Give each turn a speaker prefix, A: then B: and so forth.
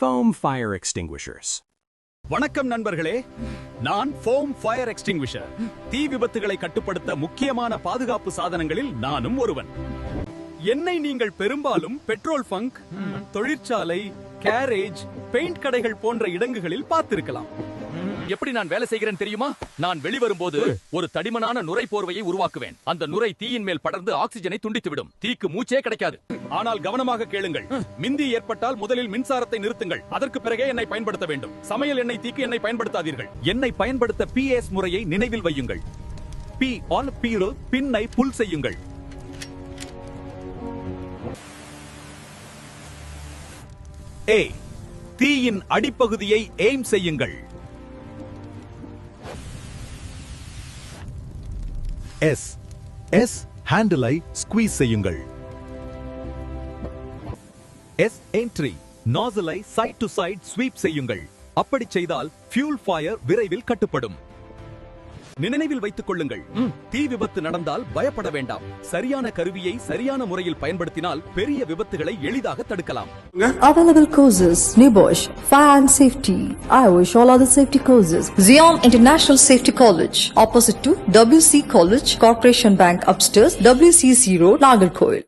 A: foam fire extinguishers.
B: வணக்கம் நண்பர்களே, நான் ஃபோம் ஃபயர் எக்ஸ்டிங்விஷர். தீ விபத்துகளை கட்டுப்படுத்த முக்கியமான பாதுகாப்பு சாதனங்களில் நானும் ஒருவன். என்னை நீங்கள் பெரும்பாலும் பெட்ரோல் பங்க், தொழிற்சாலை, கேரேஜ், பெயிண்ட் கடைகள் போன்ற இடங்களில் பார்த்திருக்கலாம். எப்படி நான் வேலை செய்கிறேன் தெரியுமா? நான் வெளிவரும்போது ஒரு தடிமனான நுரை போர்வையை உருவாக்குவேன். அந்த நுரை தீயின் மேல் படர்ந்து ஆக்சிஜனை துண்டித்துவிடும். தீக்கு மூச்சே கிடைக்காது. ஆனால் கவனமாக கேளுங்கள். மிந்தி ஏற்பட்டால் முதலில் மின்சாரத்தை நிறுத்துங்கள். அதற்கு பிறகே என்னை பயன்படுத்த வேண்டும். சமையல் எண்ணெய் தீக்கு என்னை பயன்படுத்தாதீர்கள். என்னை பயன்படுத்த PS முறையை நினைவில் வையுங்கள். P on பீரல், பின்னை புல் செய்யுங்கள். A, தீயின் அடிப்பகுதியை எய்ம் செய்யுங்கள். S, ஹேண்டிலை ஸ்குவீஸ் செய்யுங்கள். S, என்ட்ரி, நாசலை சைட் டு சைட் ஸ்வீப் செய்யுங்கள். அப்படி செய்தால் ஃபியூல் ஃபயர் விரைவில் கட்டுப்படும். நினைவில் வைத்துக் கொள்ளுங்கள், தீ விபத்து நடந்தால் பயப்பட வேண்டாம். சரியான கருவியை சரியான முறையில் பயன்படுத்தினால் பெரிய விபத்துகளை எளிதாக தடுக்கலாம்.
C: Available courses: New Bosch, Fire and Safety, IOSH, all other safety courses. Zion International Safety College, opposite to WC College, Corporation Bank upstairs, WC0, Nagarkoil.